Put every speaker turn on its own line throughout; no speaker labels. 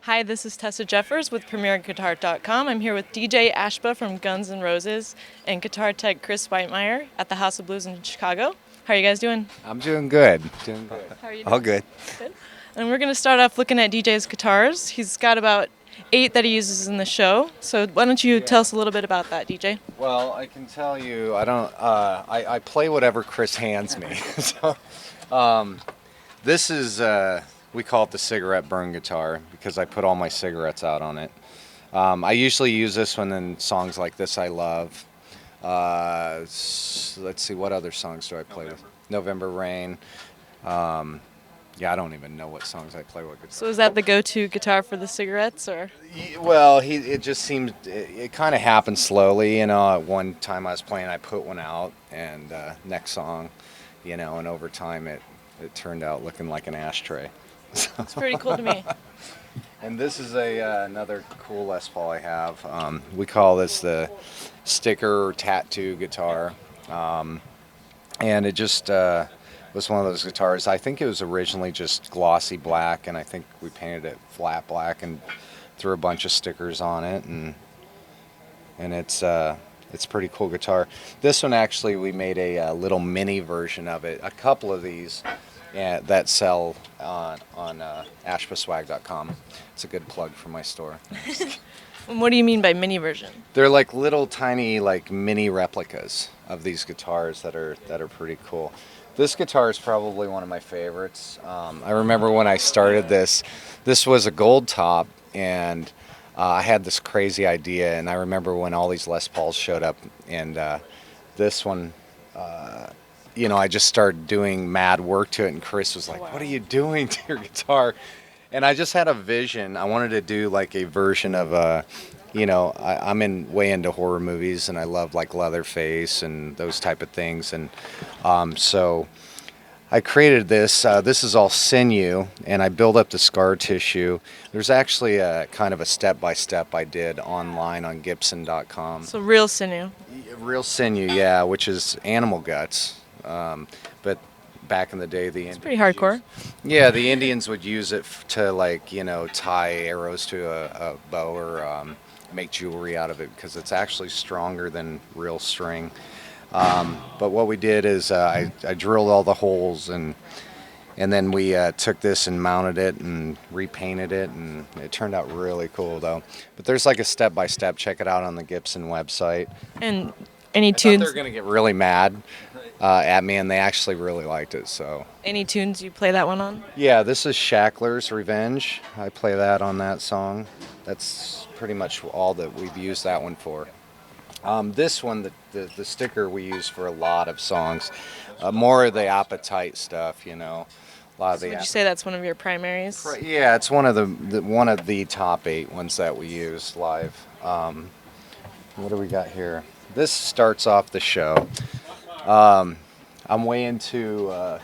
Hi, this is Tessa Jeffers with PremierGuitar.com. I'm here with DJ Ashba from Guns N' Roses and guitar tech Chris Whitemeyer at the House of Blues in Chicago. How are you guys doing?
I'm doing good. Doing good.
How are you doing?
All good.
Good. And we're going to start off looking at DJ's guitars. He's got about 8 that he uses in the show. So why don't you tell us a little bit about that, DJ?
Well, I can tell you, I don't. I play whatever Chris hands me. This is we call it the cigarette burn guitar because I put all my cigarettes out on it. I usually use this one in songs like this I love. Let's see, what other songs do I play with? November Rain. Yeah, I don't even know what songs I play with guitar.
So is that the go-to guitar for the cigarettes, or?
Well, it just seemed, it kind of happened slowly, At one time I was playing, I put one out, and next song, and over time it turned out looking like an ashtray.
It's pretty cool to me.
And this is another cool Les Paul I have. We call this the sticker or tattoo guitar, and it just was one of those guitars. I think it was originally just glossy black, and I think we painted it flat black and threw a bunch of stickers on it, and it's a pretty cool guitar. This one actually, we made a little mini version of it. A couple of these that sell on ashbaswag.com. It's a good plug for my store.
And what do you mean by mini version?
They're like little tiny mini replicas of these guitars that are pretty cool. This guitar is probably one of my favorites. I remember when I started this was a gold top, and I had this crazy idea, and I remember when all these Les Pauls showed up, and this one, I just started doing mad work to it, and Chris was like, "What are you doing to your guitar?" And I just had a vision. I wanted to do like a version of I'm way into horror movies, and I love like Leatherface and those type of things, and so I created this. This is all sinew, and I build up the scar tissue. There's actually a kind of a step-by-step I did online on Gibson.com.
So real sinew.
Real sinew, yeah, which is animal guts. But back in the day,
It's pretty hardcore.
The Indians would use it to tie arrows to a bow or make jewelry out of it because it's actually stronger than real string. But what we did is I drilled all the holes, and then we took this and mounted it and repainted it, and it turned out really cool though. But there's like a step-by-step. Check it out on the Gibson website.
And any tunes?
They're gonna get really mad at me, and they actually really liked it. So.
Any tunes you play that one on?
Yeah, this is Shackler's Revenge. I play that on that song. That's pretty much all that we've used that one for. This one, the sticker we use for a lot of songs, more of the Appetite stuff, A lot of
So would you say that's one of your primaries?
Yeah, it's one of the top 8 ones that we use live. What do we got here? This starts off the show. I'm way into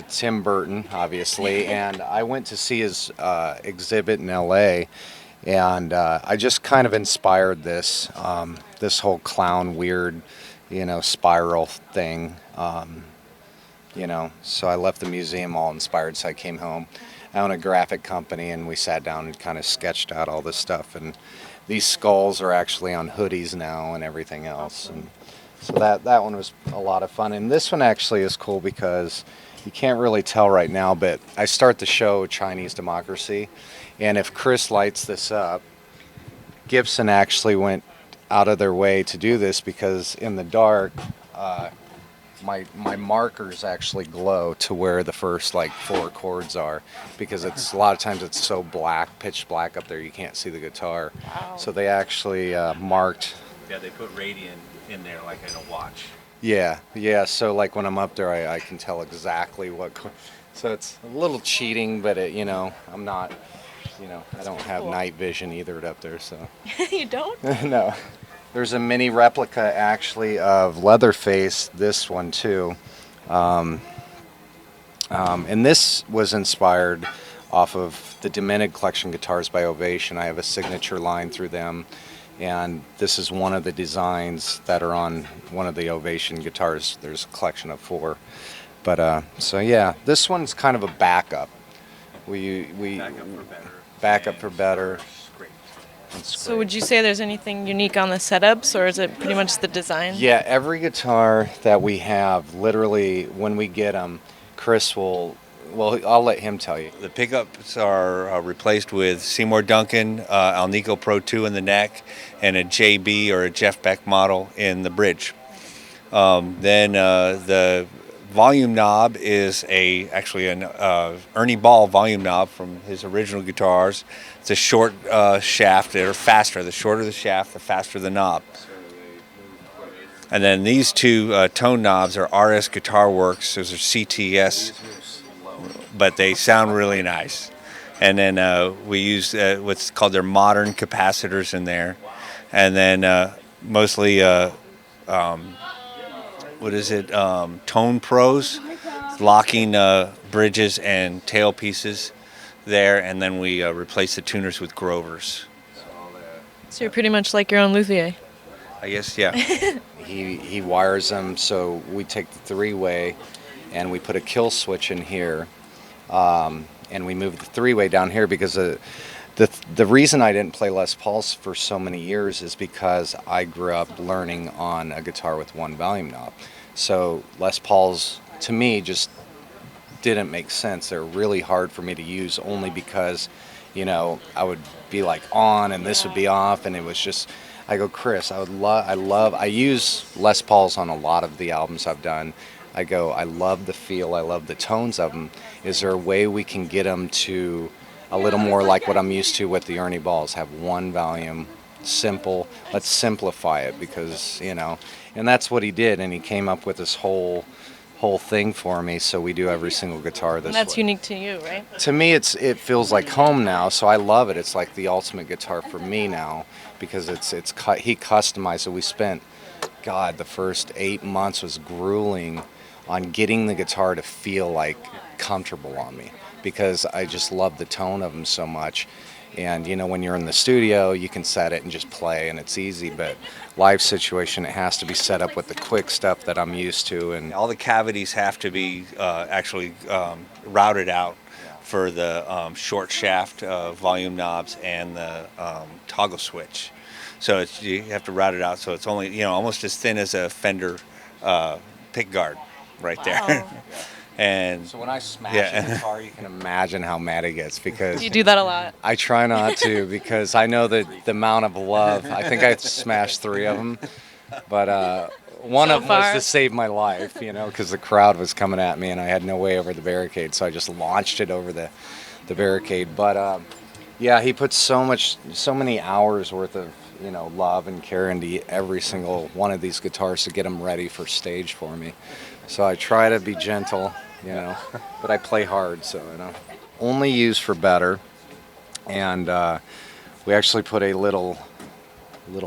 Tim Burton, obviously, and I went to see his exhibit in L.A., and I just kind of inspired this whole clown weird, spiral thing, So I left the museum all inspired. So I came home. I own a graphic company, and we sat down and kind of sketched out all this stuff. And these skulls are actually on hoodies now and everything else. And so that one was a lot of fun. And this one actually is cool because you can't really tell right now, but I start the show Chinese Democracy. And if Chris lights this up, Gibson actually went out of their way to do this because in the dark, my markers actually glow to where the first 4 chords are, because it's a lot of times it's so black, pitch black up there, you can't see the guitar.
Wow.
So they actually marked.
Yeah, they put radiant in there like in a watch.
Yeah. So when I'm up there, I can tell exactly what. So it's a little cheating, but I'm not. I don't have night vision either up there, so.
You don't?
No. There's a mini replica actually of Leatherface, this one too. And this was inspired off of the Demented Collection guitars by Ovation. I have a signature line through them, and this is one of the designs that are on one of the Ovation guitars. There's a collection of 4. But so yeah, this one's kind of a backup.
Backup for better.
backup for better. And
So would you say there's anything unique on the setups, or is it pretty much the design?
Yeah, every guitar that we have, literally, when we get them, Chris will, well, I'll let him tell you.
The pickups are replaced with Seymour Duncan Alnico Pro 2 in the neck and a JB or a Jeff Beck model in the bridge. Then the volume knob is actually an Ernie Ball volume knob from his original guitars. It's a short shaft. They're faster. The shorter the shaft, the faster the knob. And then these two tone knobs are RS Guitar Works. Those are CTS, but they sound really nice. And then we use what's called their modern capacitors in there. And then mostly Tone Pros, locking bridges and tailpieces there, and then we replace the tuners with Grovers.
So you're pretty much like your own luthier.
I guess, yeah.
He wires them, so we take the three-way and we put a kill switch in here, and we move the three-way down here because the reason I didn't play Les Pauls for so many years is because I grew up learning on a guitar with one volume knob. So Les Pauls, to me, just didn't make sense. They're really hard for me to use only because, I would be like on and this would be off, and it was just, I go, Chris, I use Les Pauls on a lot of the albums I've done. I go, I love the feel, I love the tones of them. Is there a way we can get them to a little more like what I'm used to with the Ernie Balls, have one volume, simple, let's simplify it, because, and that's what he did, and he came up with this whole thing for me, so we do every single guitar this
And that's
way.
unique to you, right?
To me, it feels like home now, so I love it. It's like the ultimate guitar for me now, because he customized it. We spent, God, the first 8 months was grueling on getting the guitar to feel like comfortable on me, because I just love the tone of them so much. And when you're in the studio, you can set it and just play, and it's easy. But live situation, it has to be set up with the quick stuff that I'm used to. And
All the cavities have to be actually routed out for the short shaft volume knobs and the toggle switch. So you have to route it out so it's only almost as thin as a Fender pick guard right there.
Wow.
And
so when I smash a guitar, you can imagine how mad it gets, because
You do that a lot.
I try not to, because I know the amount of love. I think I smashed 3 of them, but one
So
of them was
far.
to save my life, because the crowd was coming at me and I had no way over the barricade, so I just launched it over the barricade. But yeah, he puts so many hours worth of love and care into every single one of these guitars to get them ready for stage for me. So I try to be gentle, but I play hard, so only use for better. And we actually put a little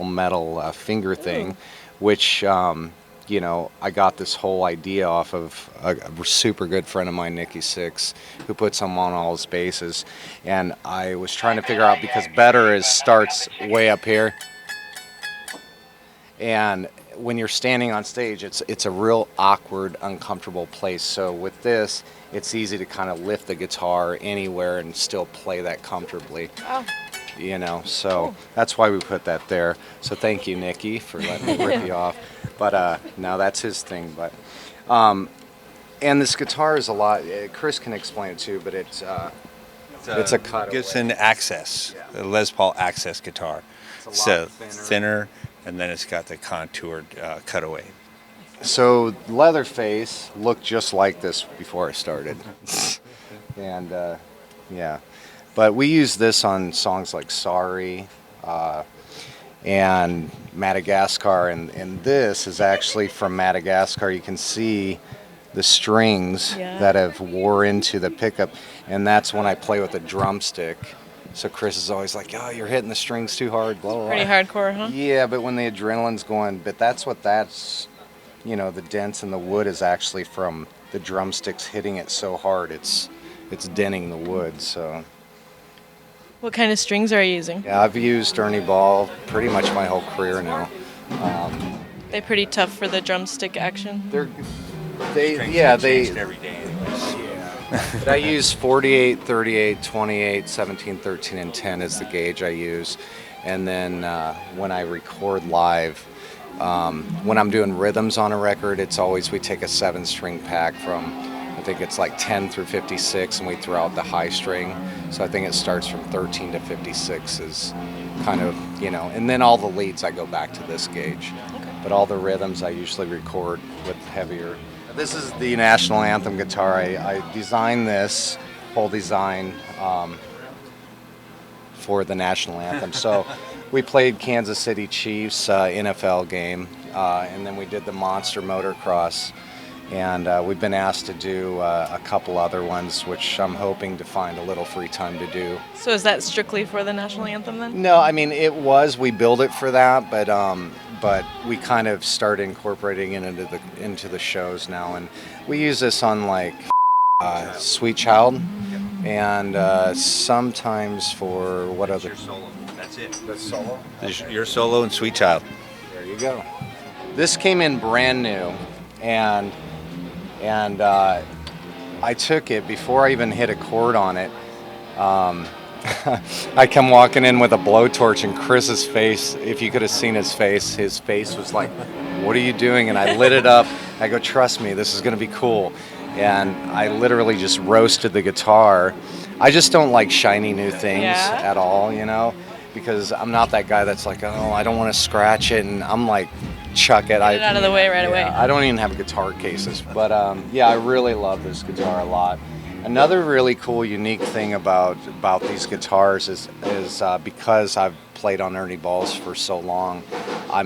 metal finger thing, which I got this whole idea off of a super good friend of mine, Nicky Six, who puts them on all his basses. And I was trying to figure out, because better starts way up here, and when you're standing on stage, it's a real awkward, uncomfortable place. So with this, it's easy to kind of lift the guitar anywhere and still play that comfortably.
Oh.
So
Cool.
that's why we put that there. So thank you, Nikki, for letting me rip you off. But now that's his thing. But and this guitar is a lot. Chris can explain it too, but it's a cutaway.
Gibson Access, the Les Paul Access guitar.
It's a lot
thinner, and then it's got the contoured cutaway.
So Leatherface looked just like this before I started, and yeah. But we use this on songs like Sorry and Madagascar, and this is actually from Madagascar. You can see the strings that have wore into the pickup, and that's when I play with a drumstick. So Chris is always like, "Oh, you're hitting the strings too hard." Blah blah.
Pretty hardcore, huh?
Yeah, but when the adrenaline's going, but that's the dents in the wood is actually from the drumsticks hitting it so hard. It's denting the wood. So
What kind of strings are you using?
yeah, I've used Ernie Ball pretty much my whole career now.
They're pretty tough for the drumstick action.
They
Changed every day anyways.
But I use 48, 38, 28, 17, 13, and 10 is the gauge I use. And then when I record live, when I'm doing rhythms on a record, it's always we take a 7-string pack from, I think it's like 10 through 56, and we throw out the high string. So I think it starts from 13 to 56 is kind of, and then all the leads I go back to this gauge. But all the rhythms I usually record with heavier. This is the national anthem guitar. I designed this whole design for the national anthem. So we played Kansas City Chiefs NFL game, and then we did the Monster Motocross. And we've been asked to do a couple other ones, which I'm hoping to find a little free time to do.
So is that strictly for the national anthem then?
No, I mean we built it for that, but we kind of started incorporating it into the shows now, and we use this on like Sweet Child, and sometimes for what other?
Your solo. That's it.
The solo.
Your solo and Sweet Child.
There you go. This came in brand new, and I took it before I even hit a chord on it. I come walking in with a blowtorch, and Chris's face, if you could have seen his face was like, "What are you doing?" And I lit it up. I go, "Trust me, this is going to be cool." And I literally just roasted the guitar. I just don't like shiny new things at all, because I'm not that guy that's like, "Oh, I don't want to scratch it," and I'm like, chuck it.
Get it out of the way right away.
I don't even have guitar cases, but I really love this guitar a lot. Another really cool, unique thing about these guitars is because I've played on Ernie Balls for so long, I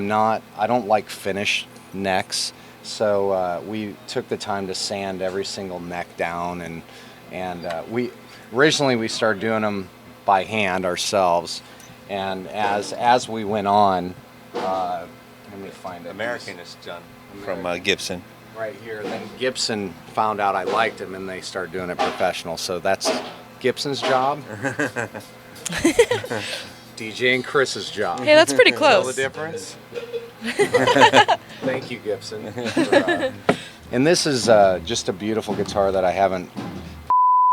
don't like finished necks, so we took the time to sand every single neck down, and we originally started doing them by hand ourselves, and as we went on, let me find it.
American is done from Gibson.
Right here. Then Gibson found out I liked him, and they started doing it professional. So that's Gibson's job. DJ and Chris's job.
Hey, that's pretty
Know
close.
the difference? Thank you, Gibson. And this is just a beautiful guitar that I haven't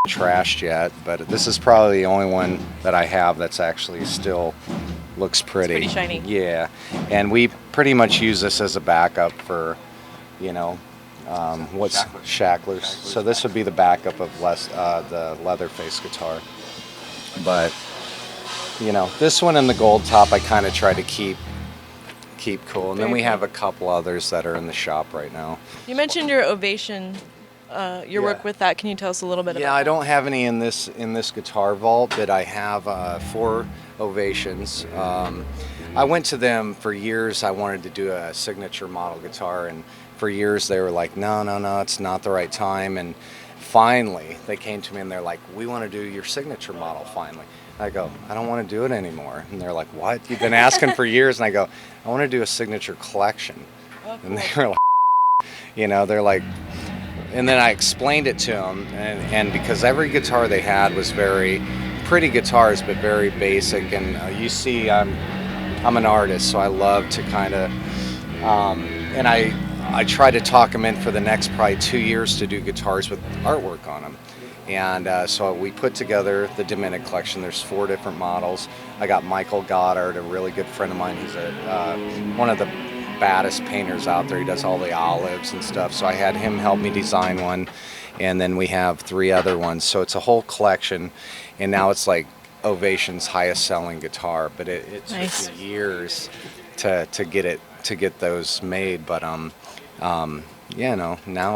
trashed yet, but this is probably the only one that I have that's actually still looks pretty.
It's pretty shiny.
Yeah, and we pretty much use this as a backup for, what's Shacklers. So this would be the backup of the Leatherface guitar. But this one and the gold top I kind of try to keep cool, and then we have a couple others that are in the shop right now.
You mentioned your Ovation, your work with that. Can you tell us a little bit about
Yeah, I don't have any in this guitar vault, but I have 4 Ovations. I went to them for years. I wanted to do a signature model guitar, and for years they were like, no, it's not the right time. And finally, they came to me and they're like, we want to do your signature model finally. I go, I don't want to do it anymore. And they're like, what? You've been asking for years. And I go, I want to do a signature collection. Oh, cool. And they were like, they're like, and then I explained it to them, and because every guitar they had was very pretty guitars, but very basic. And you see, I'm an artist, so I love to kind of, and I try to talk them in for the next probably 2 years to do guitars with artwork on them. And so we put together the Dominic collection. There's 4 different models. I got Michael Goddard, a really good friend of mine. He's one of the baddest painters out there. He does all the olives and stuff. So I had him help me design one. And then we have 3 other ones. So it's a whole collection. And now it's like Ovation's highest selling guitar. But it
Nice.
took years to get those made. But now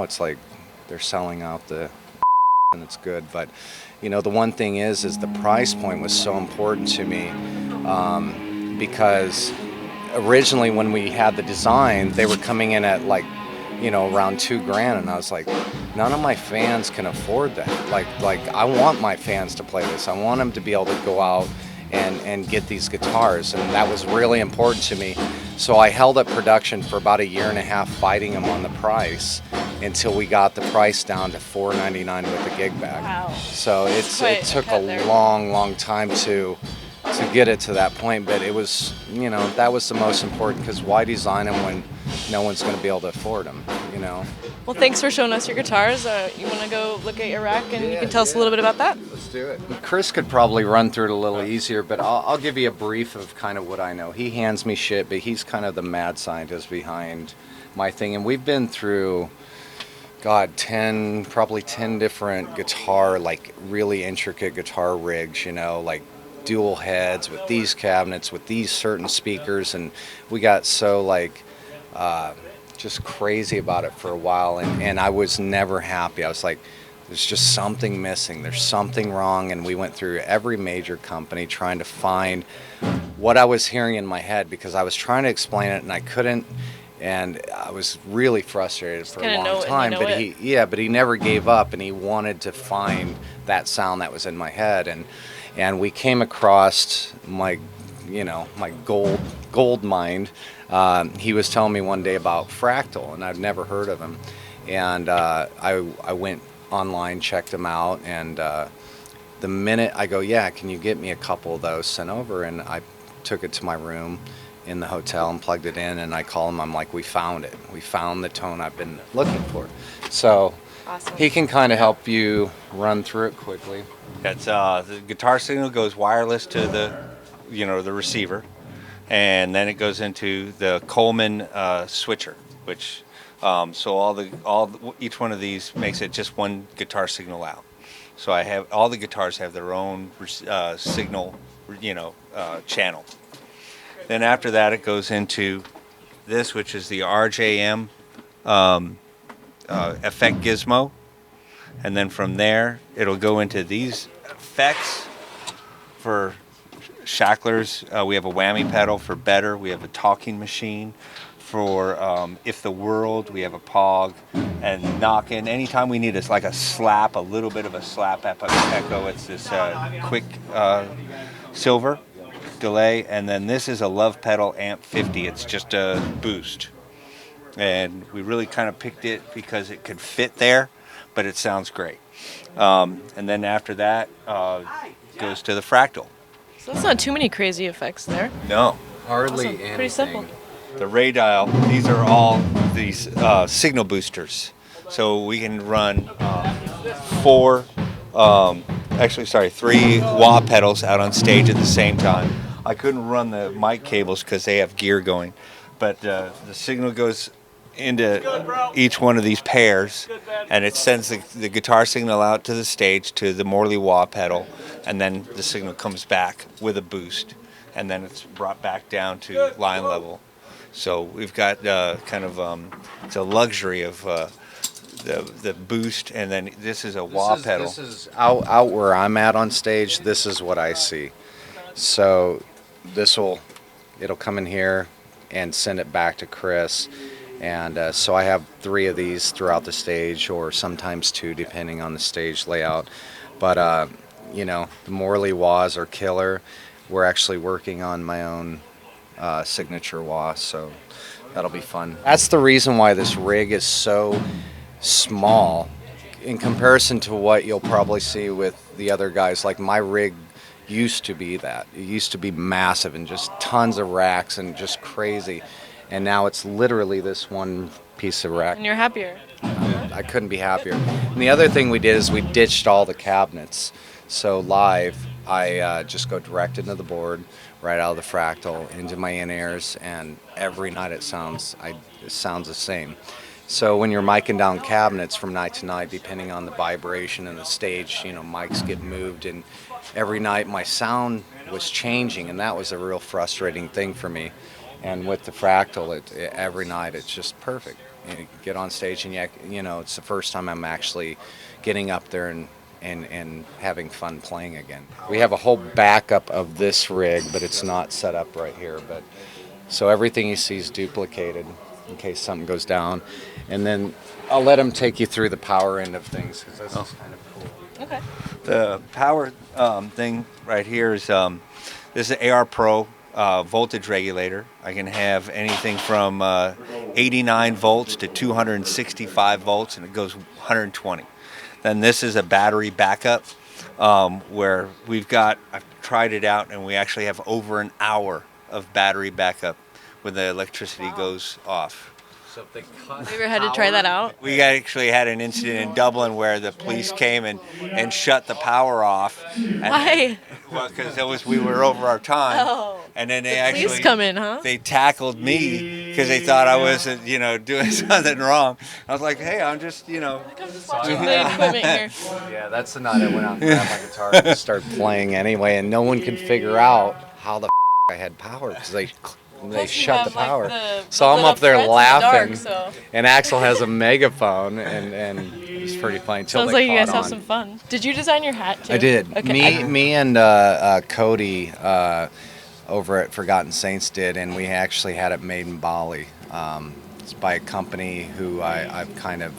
it's like they're selling out the and it's good. But the one thing is the price point was so important to me, because originally when we had the design, they were coming in at like around $2,000, and I was like, none of my fans can afford that. Like I want my fans to play this. I want them to be able to go out and get these guitars, and that was really important to me. So I held up production for about 1.5 years fighting them on the price until we got the price down to $4.99 with the gig bag.
Wow.
So it took a long time to get it to that point, but it was, that was the most important, because why design them when no one's going to be able to afford them, you know.
Well, thanks for showing us your guitars. You want to go look at your rack and you
Yeah,
can tell us a little bit about that?
Let's do it. Chris could probably run through it a little easier, but I'll give you a brief of kind of what I know. He hands me shit, but he's kind of the mad scientist behind my thing. And we've been through, God, probably 10 different guitar, like really intricate guitar rigs, you know, like dual heads with these cabinets, with these certain speakers. And we got so like, just crazy about it for a while, and I was never happy. I was like, there's just something missing, there's something wrong, and we went through every major company trying to find what I was hearing in my head, because I was trying to explain it and I couldn't, and I was really frustrated for a long time. But he never gave up, and he wanted to find that sound that was in my head, and we came across my gold mine. He was telling me one day about Fractal, and I'd never heard of him. And I went online, checked him out, and the minute I go, yeah, can you get me a couple of those sent over? And I took it to my room in the hotel and plugged it in, and I call him. I'm like, we found it. We found the tone I've been looking for. So
Awesome.
he can kind of help you run through it quickly.
That's the guitar signal goes wireless to the receiver, and then it goes into the Coleman switcher, which each one of these makes it just one guitar signal out. So I have all the guitars have their own signal, channel. Then after that, it goes into this, which is the RJM effect gizmo, and then from there it'll go into these effects for shacklers. We have a whammy pedal for better. We have a talking machine for if the world. We have a pog and knock-in. Anytime we need a slap, a little bit of a slap echo, it's this quick silver delay. And then this is a love pedal amp 50. It's just a boost. And we really kind of picked it because it could fit there, but it sounds great. And then after that goes to the Fractal.
So that's not too many crazy effects there.
No.
Hardly
Awesome.
anything.
Pretty simple.
The Ray dial, these are all these signal boosters. So we can run three wah pedals out on stage at the same time. I couldn't run the mic cables because they have gear going, but the signal goes into each one of these pairs, and it sends the guitar signal out to the stage to the Morley wah pedal, and then the signal comes back with a boost, and then it's brought back down to line level. So we've got it's a luxury of the boost, and then this is a wah pedal.
This is out where I'm at on stage. This is what I see. So it'll come in here and send it back to Chris. And so I have 3 of these throughout the stage, or sometimes 2 depending on the stage layout. But the Morley wahs are killer. We're actually working on my own signature wah, so that'll be fun. That's the reason why this rig is so small in comparison to what you'll probably see with the other guys. Like, my rig used to be that. It used to be massive and just tons of racks and just crazy. And now it's literally this one piece of rack.
And you're happier.
I couldn't be happier. And the other thing we did is we ditched all the cabinets. So live, I just go direct into the board, right out of the Fractal, into my in-ears, and every night it sounds the same. So when you're micing down cabinets from night to night, depending on the vibration and the stage, mics get moved, and every night my sound was changing, and that was a real frustrating thing for me. And with the Fractal, every night it's just perfect. You get on stage, and it's the first time I'm actually getting up there and having fun playing again. We have a whole backup of this rig, but it's not set up right here. But so everything you see is duplicated in case something goes down. And then I'll let him take you through the power end of things, because this is kind of cool.
Okay.
The power thing right here is this is an AR Pro voltage regulator. I can have anything from 89 volts to 265 volts, and it goes 120. Then this is a battery backup where I've tried it out, and we actually have over an hour of battery backup when the electricity goes off.
So if they cut
Have you ever had to try that out?
We actually had an incident in Dublin where the police came and shut the power off.
Why?
Well, because we were over our time,
Oh.
and then they
Police
actually
come in, huh?
they tackled me because they thought I wasn't, doing something wrong. I was like, hey, I'm just,
I'm just watching the equipment here.
Yeah, that's the night I went out and grabbed my guitar and started playing anyway, and no one could figure out how the I had power because they
Plus you
shut the
have, like,
power.
the
So I'm
lit
up there
threads in the
laughing,
dark, so.
and Axel has a megaphone, and it's pretty funny. Till
Sounds
they
like you guys
caught
have
on.
some fun. Did you design your hat too?
I did.
Okay.
Me and Cody over at Forgotten Saints did, and we actually had it made in Bali. It's by a company who I've kind of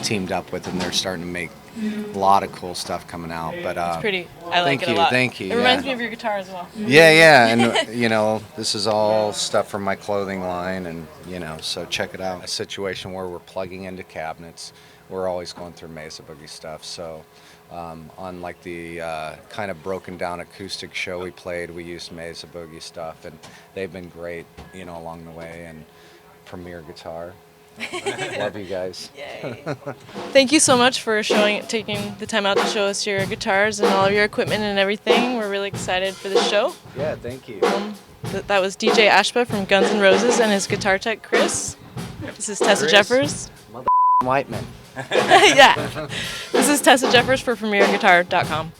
teamed up with, and they're starting to make a lot of cool stuff coming out. But
It's pretty. I like
thank
it a
you,
lot.
thank you,
It reminds
yeah.
me of your guitar as well.
yeah, and this is all stuff from my clothing line, and so check it out. A situation where we're plugging into cabinets. We're always going through Mesa Boogie stuff, so. On like the kind of broken down acoustic show we played, we used Mesa Boogie stuff, and they've been great, along the way. And Premier Guitar, love you guys.
Yay. Thank you so much for taking the time out to show us your guitars and all of your equipment and everything. We're really excited for the show.
Yeah, thank you.
That was DJ Ashba from Guns N' Roses and his guitar tech Chris. This is Tessa
Chris.
Jeffers.
White man.
Yeah. This is Tessa Jeffers for PremierGuitar.com.